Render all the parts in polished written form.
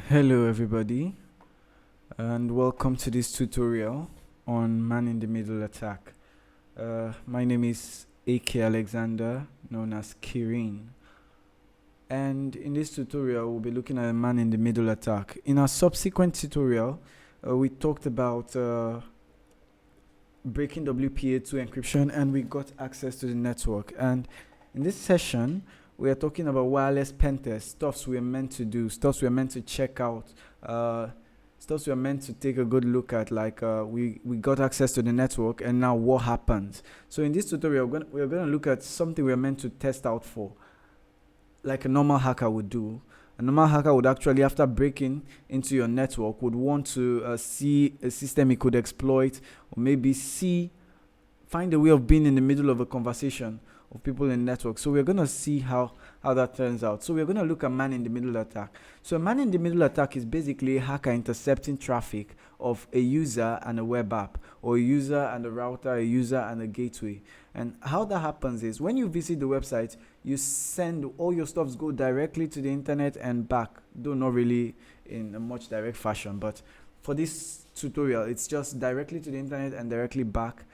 Hello everybody, and welcome to this tutorial on man-in-the-middle attack. My name is AK Alexander, known as Kirin, and in this tutorial we'll be looking at a man-in-the-middle attack. In our subsequent tutorial, we talked about breaking WPA2 encryption, and we got access to the network. And in this session, we are talking about wireless pentest, stuffs we are meant to do, stuffs we are meant to check out, stuffs we are meant to take a good look at, like we got access to the network, and now what happens. So in this tutorial, we're going to look at something we are meant to test out for, like a normal hacker would do. A normal hacker would actually, after breaking into your network, would want to see a system he could exploit, or maybe find a way of being in the middle of a conversation of people in the network. So we're going to see how that turns out. So we're going to look at man-in-the-middle attack. So a man-in-the-middle attack is basically a hacker intercepting traffic of a user and a web app, or a user and a router, a user and a gateway. And how that happens is when you visit the website, you send all your stuffs go directly to the internet and back, though not really in a much direct fashion, but for this tutorial, it's just directly to the internet and directly back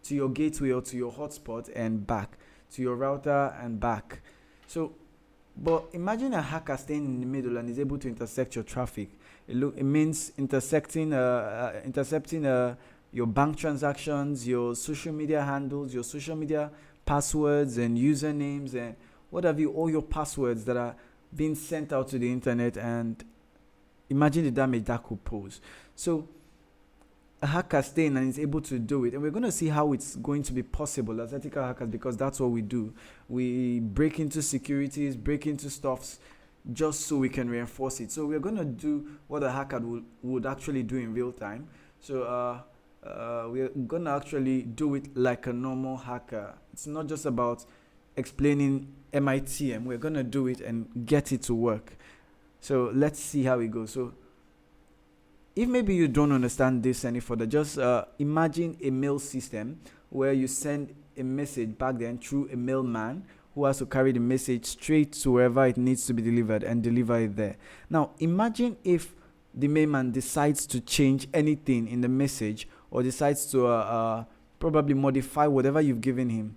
to your gateway or to your hotspot and back to your router and back. So, but imagine a hacker staying in the middle and is able to intersect your traffic. It means intercepting your bank transactions, your social media handles, your social media passwords and usernames, and what have you, all your passwords that are being sent out to the internet. And imagine the damage that could pose. So a hacker staying and is able to do it, and we're going to see how it's going to be possible as ethical hackers, because that's what we do. We break into securities, break into stuffs, just so we can reinforce it. So we're going to do what a hacker would actually do in real time. So we're going to actually do it like a normal hacker. It's not just about explaining MITM. We're going to do it and get it to work. So let's see how it goes. So if maybe you don't understand this any further, just imagine a mail system where you send a message back then through a mailman who has to carry the message straight to wherever it needs to be delivered and deliver it there. Now, imagine if the mailman decides to change anything in the message, or decides to probably modify whatever you've given him.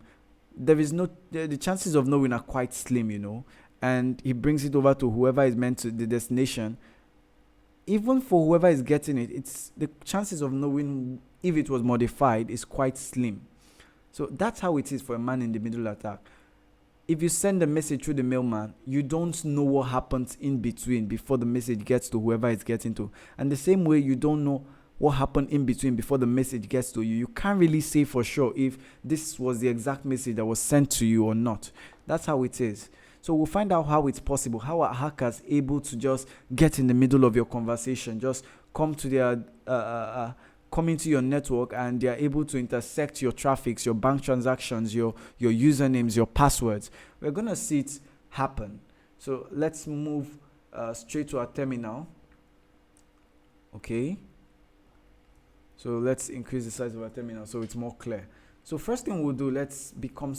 The chances of knowing are quite slim, and he brings it over to whoever is meant to the destination. Even for whoever is getting it, it's the chances of knowing if it was modified is quite slim. So that's how it is for a man-in-the-middle attack. If you send a message through the mailman, you don't know what happens in between before the message gets to whoever it's getting to. And the same way, you don't know what happened in between before the message gets to you. You can't really say for sure if this was the exact message that was sent to you or not. That's how it is. So we'll find out how it's possible, how a hacker is able to just get in the middle of your conversation, just come into your network, and they are able to intersect your traffics, your bank transactions, your usernames, your passwords. We're going to see it happen. So let's move straight to our terminal. Okay. So let's increase the size of our terminal so it's more clear. So first thing we'll do, let's become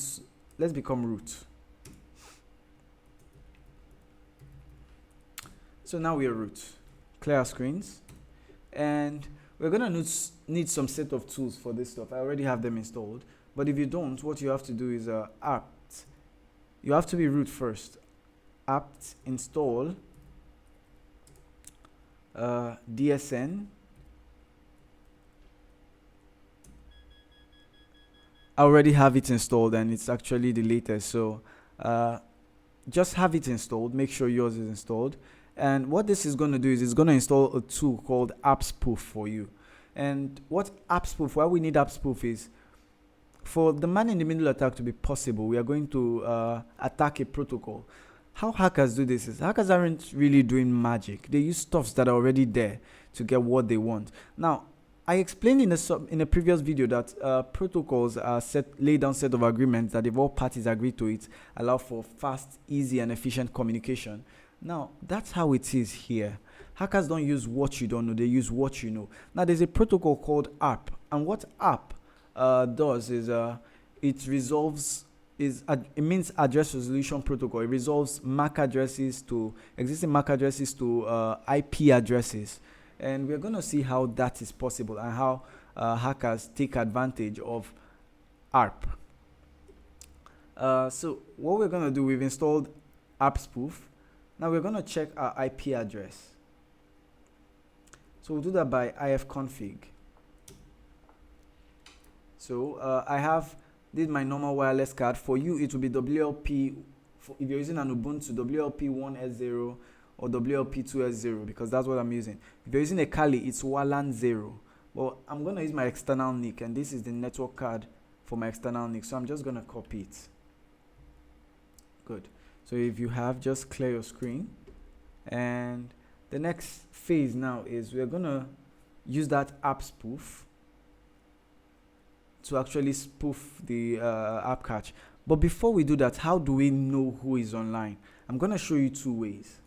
root. So now we are root. Clear our screens, and we're gonna need some set of tools for this stuff. I already have them installed, but if you don't, what you have to do is apt. You have to be root first. Apt install DSN. I already have it installed, and it's actually the latest. So just have it installed. Make sure yours is installed. And what this is going to do is it's going to install a tool called Spoof for you. And what Spoof, why we need Spoof is, for the man-in-the-middle attack to be possible, we are going to attack a protocol. How hackers do this is, hackers aren't really doing magic. They use stuffs that are already there to get what they want. Now, I explained in a previous video that protocols are lay down set of agreements that if all parties agree to it, allow for fast, easy, and efficient communication. Now, that's how it is here. Hackers don't use what you don't know, they use what you know. Now, there's a protocol called ARP, and what ARP does is it resolves it means address resolution protocol. It resolves MAC addresses to existing MAC addresses to IP addresses, and we're going to see how that is possible and how hackers take advantage of ARP. So what we're going to do, we've installed ARP Spoof. Now we're going to check our IP address. So we'll do that by ifconfig. So this is my normal wireless card. For you, it will be WLP. If you're using an Ubuntu, WLP1S0 or WLP2S0, because that's what I'm using. If you're using a Kali, it's WLAN0. Well, I'm going to use my external NIC, and this is the network card for my external NIC. So I'm just going to copy it. Good. So if you have, just clear your screen. And the next phase now is we're going to use that app spoof to actually spoof the app cache. But before we do that, how do we know who is online? I'm going to show you two ways.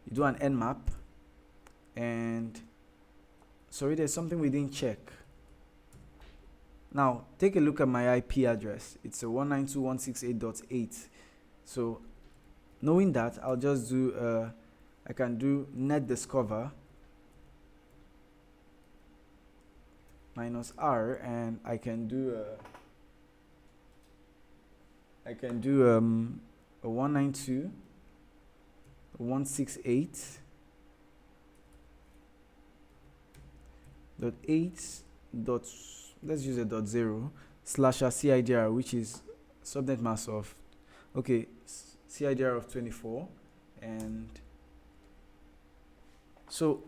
You do an nmap, and sorry, there's something we didn't check. Now take a look at my IP address. It's a 192.168.8. So knowing that, I'll just do I can do net discover -r, and I can do a 192.168.8 let's use a .0 /CIDR, which is subnet mask of CIDR of 24. And so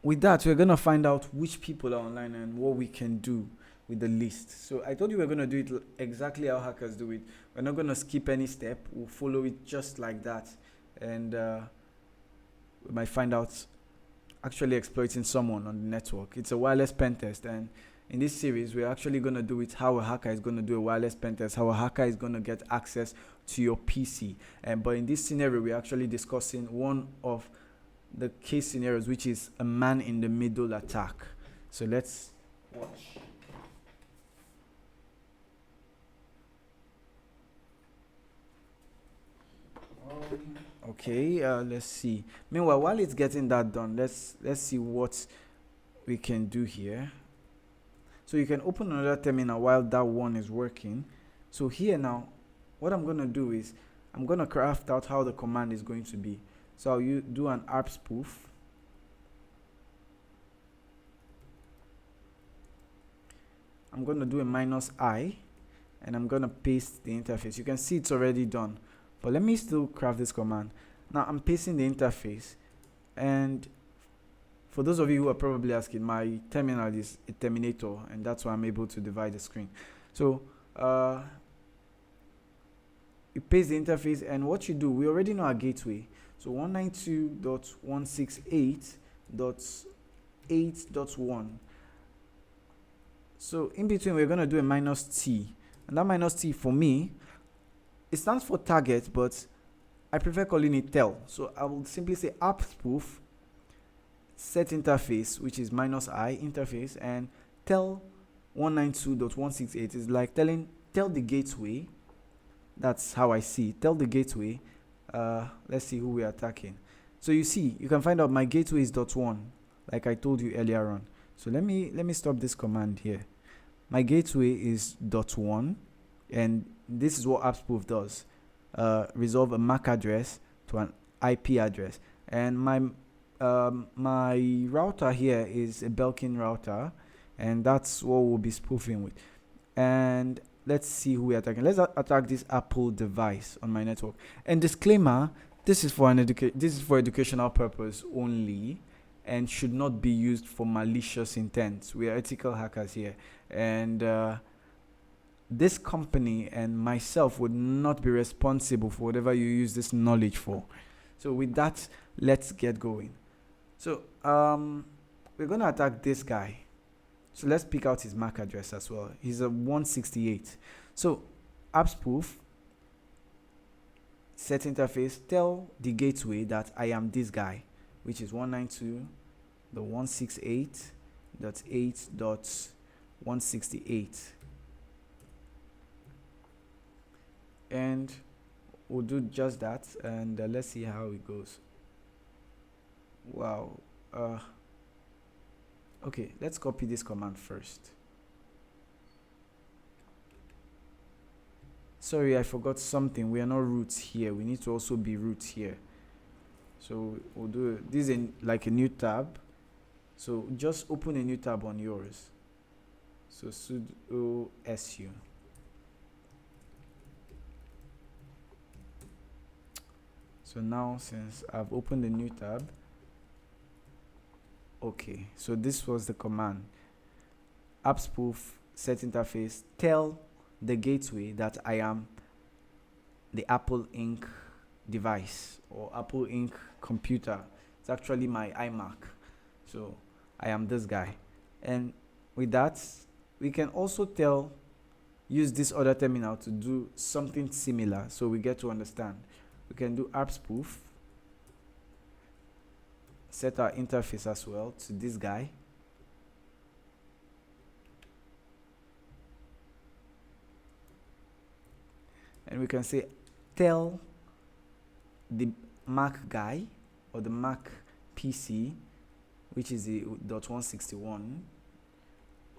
with that, we're going to find out which people are online and what we can do with the list. So I told you we're going to do it exactly how hackers do it. We're not going to skip any step. We'll follow it just like that. And we might find out actually exploiting someone on the network. It's a wireless pen test. And in this series, we're actually going to do it how a hacker is going to do a wireless pen test, how a hacker is going to get access to your PC. But in this scenario, we're actually discussing one of the case scenarios, which is a man-in-the-middle attack. So let's watch. Let's see. Meanwhile, while it's getting that done, let's see what we can do here. So you can open another terminal while that one is working. So here now, what I'm going to do is I'm going to craft out how the command is going to be. So I'll do an ARP spoof. I'm going to do a -I, and I'm going to paste the interface. You can see it's already done, but let me still craft this command. Now I'm pasting the interface, and for those of you who are probably asking, my terminal is a terminator, and that's why I'm able to divide the screen. So you paste the interface, and what you do, we already know our gateway. So 192.168.8.1. So in between, we're going to do a -T. And that -T for me, it stands for target, but I prefer calling it tel. So I will simply say app spoof set interface, which is -I interface, and tel 192.168 is like tell the gateway. That's how I see it. Tell the gateway. Let's see who we're attacking. So you see, you can find out my gateway is .1, like I told you earlier on. So let me stop this command here. My gateway is .1, and this is what AppSpoof does. Resolve a MAC address to an IP address. And my router here is a Belkin router, and that's what we'll be spoofing with. And let's see who we're attacking. Let's attack this Apple device on my network. And disclaimer, this is for educational purpose only, and should not be used for malicious intent. We are ethical hackers here, and this company and myself would not be responsible for whatever you use this knowledge for. So with that, let's get going. So we're going to attack this guy. So let's pick out his MAC address as well. He's a 168. So AppSpoof set interface, tell the gateway that I am this guy, which is 192.168.8.168. and we'll do just that, and let's see how it goes. Wow. Okay, let's copy this command first. Sorry, I forgot something. We are not root here. We need to also be root here. So we'll do this in like a new tab. So just open a new tab on yours. So sudo su. So now, since I've opened a new tab, okay, so this was the command. App spoof set interface, tell the gateway that I am the Apple Inc. device or Apple Inc. computer. It's actually my iMac. So I am this guy. And with that, we can also use this other terminal to do something similar so we get to understand. We can do app spoof, set our interface as well to this guy. And we can say tell the Mac guy or the Mac PC, which is the .161,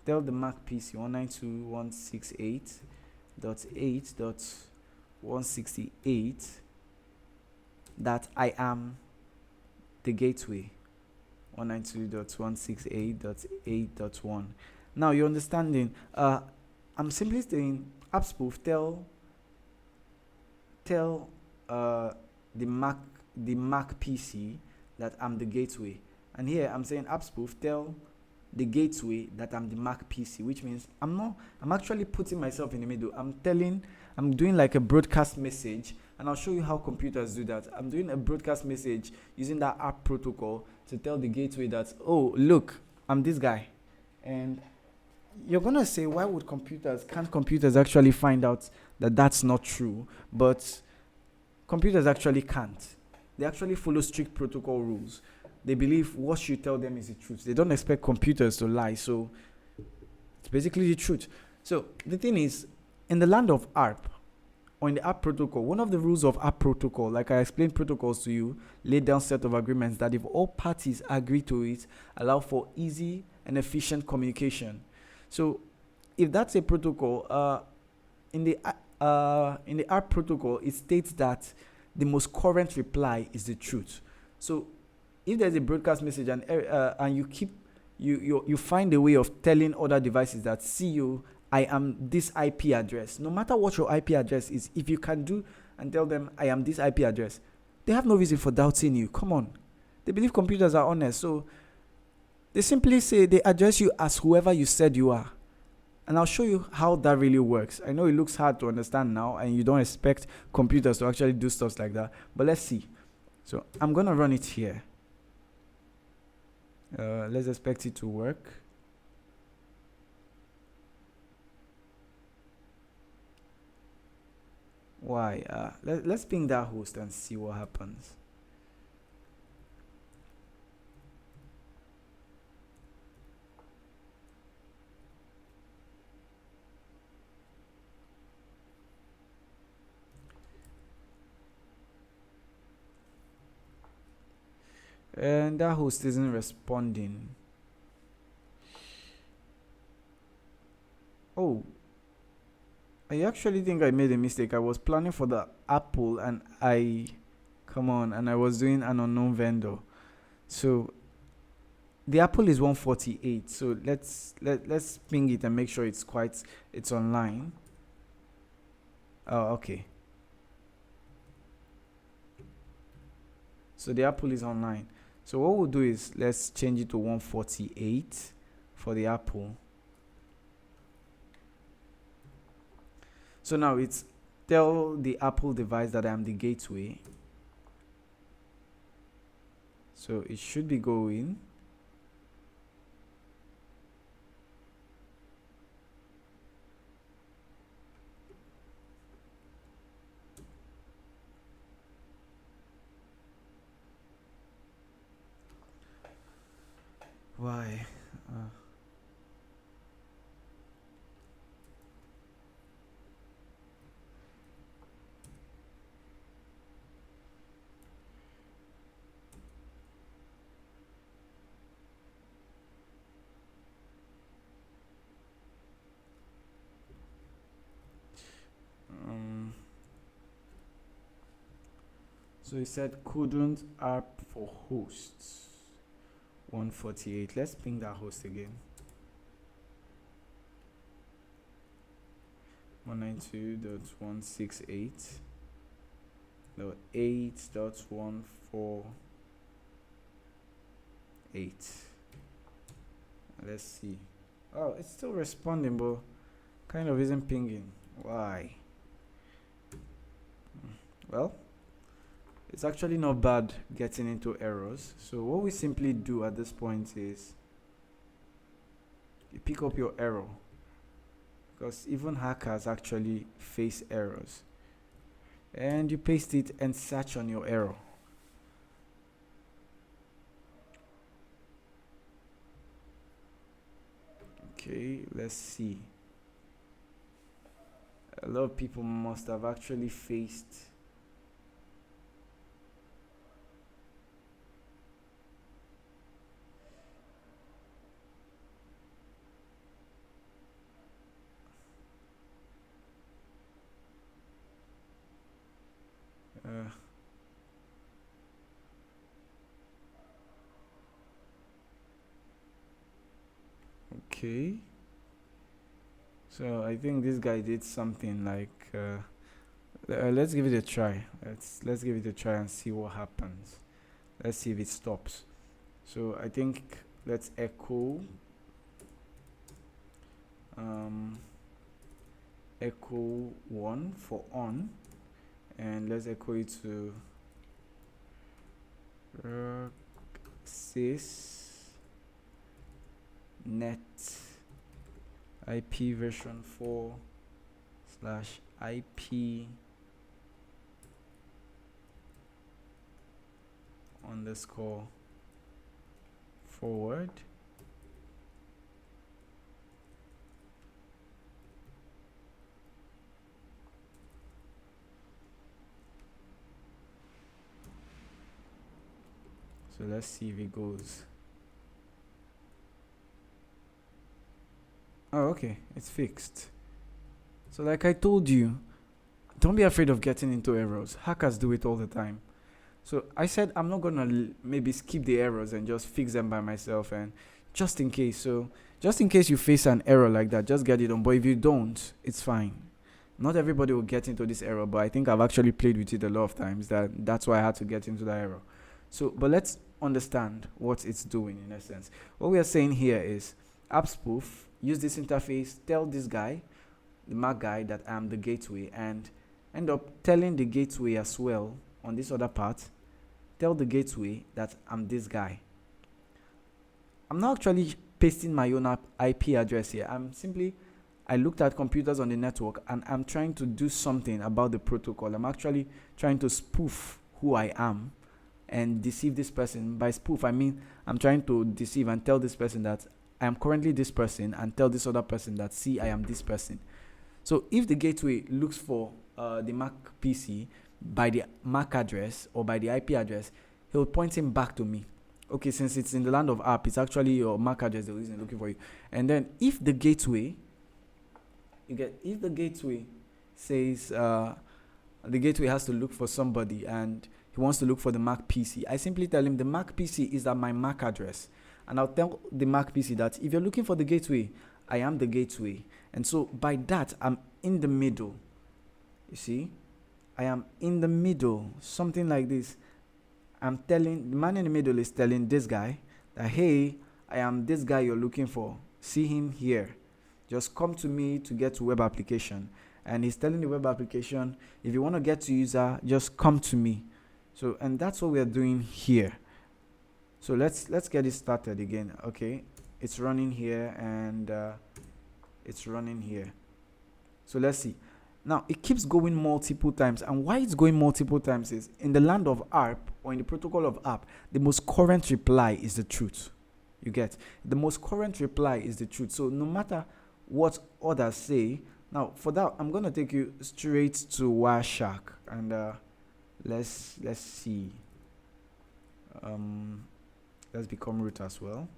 tell the Mac PC 192.168.8.168 that I am the gateway 192.168.8.1. Now you're understanding. I'm simply saying app spoof tell the Mac PC that I'm the gateway, and here I'm saying app spoof tell the gateway that I'm the Mac PC, which means I'm actually putting myself in the middle. I'm doing like a broadcast message, and I'll show you how computers do that. I'm doing a broadcast message using that app protocol to tell the gateway that, oh, look, I'm this guy. And you're gonna say, why would can't computers actually find out that that's not true? But computers actually can't. They actually follow strict protocol rules. They believe what you tell them is the truth. They don't expect computers to lie, so it's basically the truth. So the thing is, in the land of ARP, or in the app protocol, one of the rules of app protocol, like I explained protocols to you, laid down set of agreements that if all parties agree to it, allow for easy and efficient communication. So if that's a protocol, in the app protocol, it states that the most current reply is the truth. So if there's a broadcast message and you find a way of telling other devices that, see you, I am this IP address, no matter what your IP address is, if you can do and tell them I am this IP address, they have no reason for doubting you. Come on. They believe computers are honest. So they simply say they address you as whoever you said you are. And I'll show you how that really works. I know it looks hard to understand now, and you don't expect computers to actually do stuff like that. But let's see. So I'm going to run it here. Let's expect it to work. Why? Let's ping that host and see what happens. And that host isn't responding. Oh, I actually think I made a mistake. I was planning for the Apple and I was doing an unknown vendor. So the Apple is 148. So let's ping it and make sure it's online. Oh, okay. So the Apple is online. So what we'll do is let's change it to 148 for the Apple. So now it's tell the Apple device that I am the gateway. So it should be going. Why? So he said couldn't app for hosts 148. Let's ping that host again. 192.168.8.148. Let's see. Oh, it's still responding, but kind of isn't pinging. Why? Well, it's actually not bad getting into errors. So what we simply do at this point is you pick up your error, because even hackers actually face errors, and you paste it and search on your error. Okay, let's see. A lot of people must have actually faced okay. So I think this guy did something like let's give it a try. Let's give it a try and see what happens. Let's see if it stops. So I think let's echo echo 1 for on, and let's echo it to sys net IP version 4 / IP underscore forward. So let's see if it goes. Oh, okay, it's fixed. So like I told you, don't be afraid of getting into errors. Hackers do it all the time. So I said I'm not gonna maybe skip the errors and just fix them by myself, and just in case. So just in case you face an error like that, just get it on. But if you don't, it's fine. Not everybody will get into this error, but I think I've actually played with it a lot of times. That's why I had to get into that error. So, but let's understand what it's doing in essence. What we are saying here is app spoof, use this interface, tell this guy, the Mac guy, that I'm the gateway, and end up telling the gateway as well on this other part. Tell the gateway that I'm this guy. I'm not actually pasting my own IP address here. I looked at computers on the network and I'm trying to do something about the protocol. I'm actually trying to spoof who I am and deceive this person. By spoof, I mean I'm trying to deceive and tell this person that I am currently this person, and tell this other person that, see, I am this person. So if the gateway looks for the Mac PC by the MAC address or by the IP address, he'll point him back to me. Okay, since it's in the land of app, it's actually your MAC address the reason looking for you. And then if the gateway says the gateway has to look for somebody and he wants to look for the Mac PC, I simply tell him the Mac PC is at my MAC address, and I'll tell the Mac PC that if you're looking for the gateway, I am the gateway. And so by that, I'm in the middle. You see, I am in the middle, something like this. I'm telling the man in the middle is telling this guy that, hey, I am this guy you're looking for. See him here. Just come to me to get to web application. And he's telling the web application, if you want to get to user, just come to me. So, and that's what we're doing here. So let's get it started again. Okay, it's running here and it's running here. So let's see. Now it keeps going multiple times, and why it's going multiple times is in the land of ARP, or in the protocol of ARP, the most current reply is the truth. You get the most current reply is the truth. So no matter what others say, now for that I'm gonna take you straight to Wireshark, and let's see. Let's become root as well.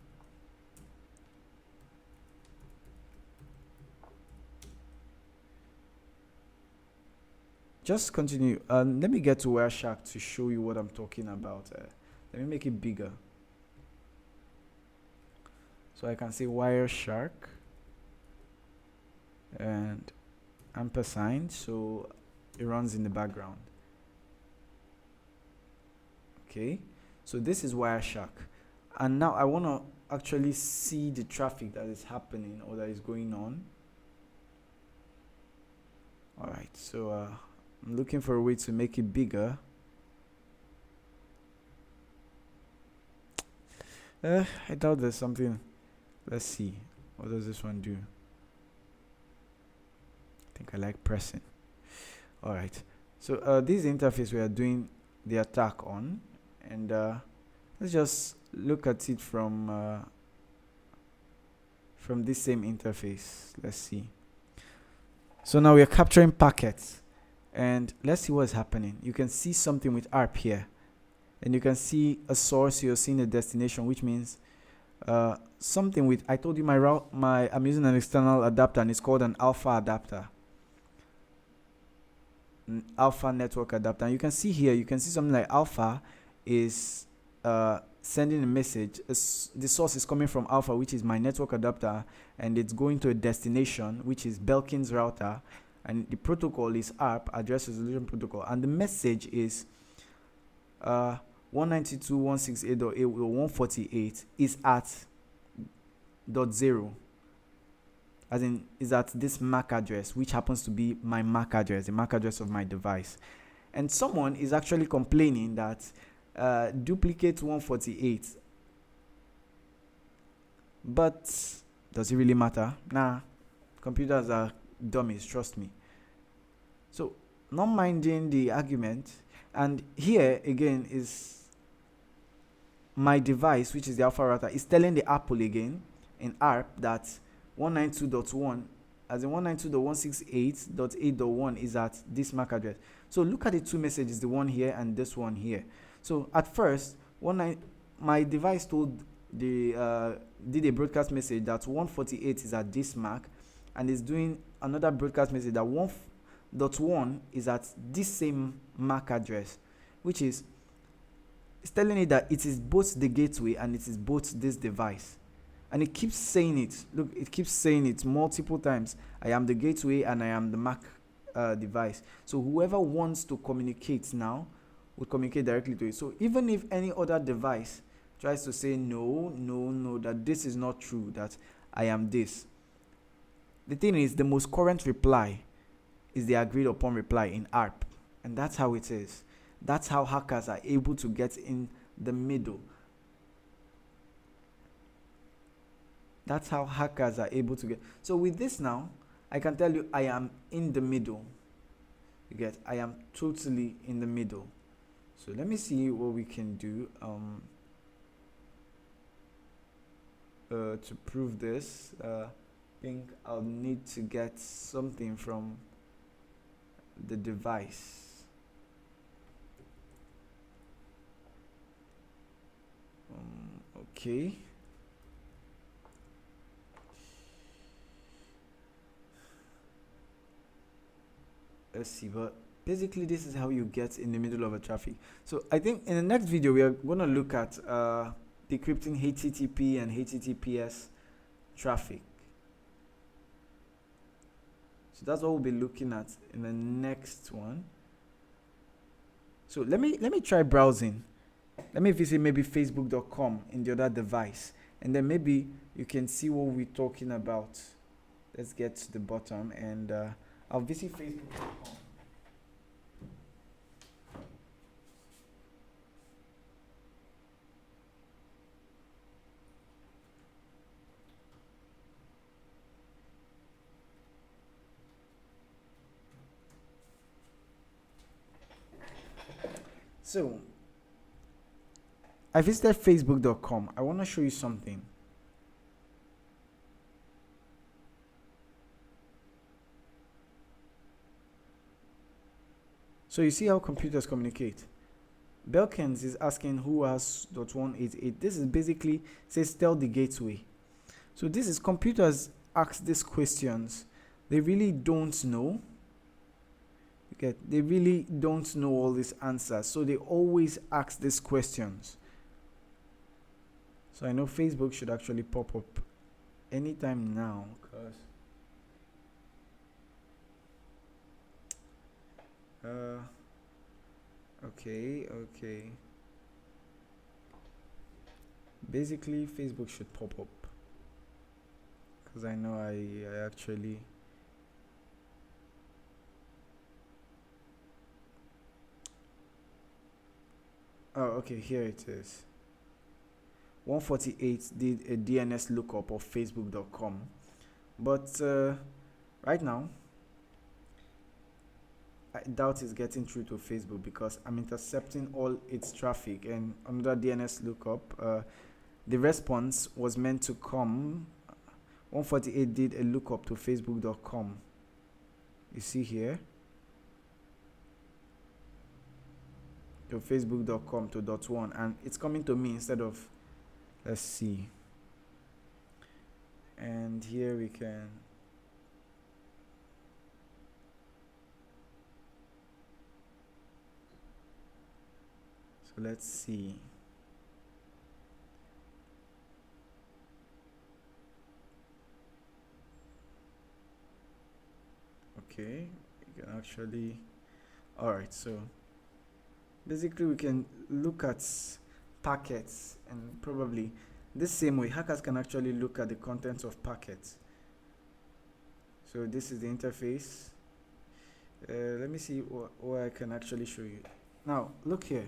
just continue. Let me get to Wireshark to show you what I'm talking about. Let me make it bigger. So I can say Wireshark and ampersand, so it runs in the background. Okay, so this is Wireshark, and now I want to actually see the traffic that is happening or that is going on. All right, so I'm looking for a way to make it bigger. I doubt there's something. Let's see, what does this one do? I think I like pressing. All right, so this interface we are doing the attack on, and let's just look at it from this same interface. Let's see. So now we are capturing packets, and let's see what's happening. You can see something with ARP here, and you can see a source. You're seeing a destination, which means something with, I told you I'm using an external adapter, and it's called an alpha adapter, an alpha network adapter. And you can see here, you can see something like alpha is sending a message. The source is coming from alpha, which is my network adapter, and it's going to a destination, which is Belkin's router, and the protocol is ARP, address resolution protocol, and the message is 192.168.8.148 is at .0, as in is at this MAC address, which happens to be my MAC address, the MAC address of my device. And someone is actually complaining that duplicate 148, but does it really matter? Nah, computers are dummies, trust me. So not minding the argument, and here again is my device, which is the alpha router, is telling the Apple again in ARP that 192.1, as in 192.168.8.1 is at this MAC address. So look at the two messages, the one here and this one here. So at first, my device told did a broadcast message that 148 is at this MAC, and is doing another broadcast message that 1.1 is at this same MAC address, which is, it's telling it that it is both the gateway and it is both this device. And it keeps saying it. Look, it keeps saying it multiple times. I am the gateway and I am the MAC device. So whoever wants to communicate now will communicate directly to it. So even if any other device tries to say no, that this is not true, that I am this, the thing is, the most current reply is the agreed upon reply in ARP. And that's how it is. That's how hackers are able to get in the middle. That's how hackers are able to get. So with this now, I can tell you I am in the middle. You get, I am totally in the middle. So let me see what we can do to prove this. I think I'll need to get something from the device. Okay. Let's see, but basically this is how you get in the middle of a traffic. So I think in the next video we are going to look at decrypting HTTP and HTTPS traffic. So that's what we'll be looking at in the next one. So let me try browsing. Let me visit maybe facebook.com in the other device, and then maybe you can see what we're talking about. Let's get to the bottom, and I'll visit facebook.com. So I visited facebook.com. I want to show you something. So you see how computers communicate. Belkins is asking who has .188. This is basically says tell the gateway. So this is computers ask these questions. They really don't know. They really don't know all these answers, so they always ask these questions. So I know Facebook should actually pop up anytime now, because okay. Basically, Facebook should pop up, because I know I actually. Oh, okay, here it is. 148 did a DNS lookup of facebook.com, but right now I doubt it's getting through to Facebook, because I'm intercepting all its traffic. And another DNS lookup, the response was meant to come. 148 did a lookup to facebook.com. You see here, to facebook.com to .1, and it's coming to me instead of, let's see, and here we can, so let's see. Okay, you can actually, all right, so basically we can look at packets, and probably this same way hackers can actually look at the contents of packets. So this is the interface. Let me see what I can actually show you. Now look here,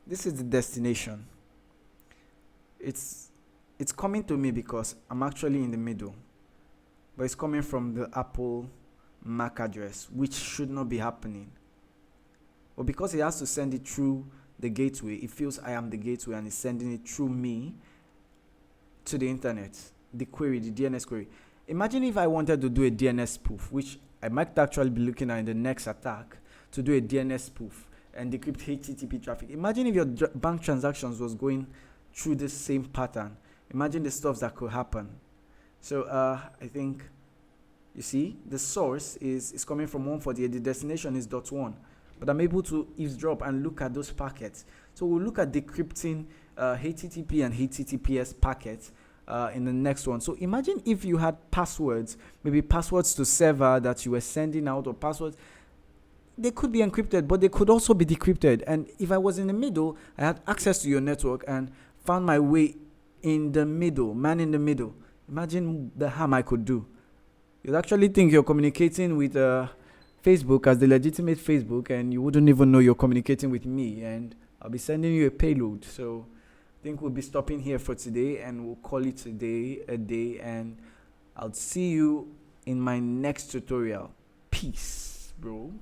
this is the destination. It's coming to me because I'm actually in the middle, but it's coming from the Apple MAC address, which should not be happening. But because it has to send it through the gateway, it feels I am the gateway, and it's sending it through me to the internet, the query, the DNS query. Imagine if I wanted to do a DNS spoof, which I might actually be looking at in the next attack, to do a DNS spoof and decrypt HTTP traffic. Imagine if your bank transactions was going through the same pattern. Imagine the stuff that could happen. So I think, you see, the source is coming from 148, the destination is .1. But I'm able to eavesdrop and look at those packets. So we'll look at decrypting HTTP and HTTPS packets in the next one. So imagine if you had passwords, maybe passwords to server that you were sending out, or passwords. They could be encrypted, but they could also be decrypted. And if I was in the middle, I had access to your network and found my way in the middle, man in the middle. Imagine the harm I could do. You'd actually think you're communicating with Facebook as the legitimate Facebook, and you wouldn't even know you're communicating with me, and I'll be sending you a payload. So I think we'll be stopping here for today, and we'll call it today a day, and I'll see you in my next tutorial. Peace, bro.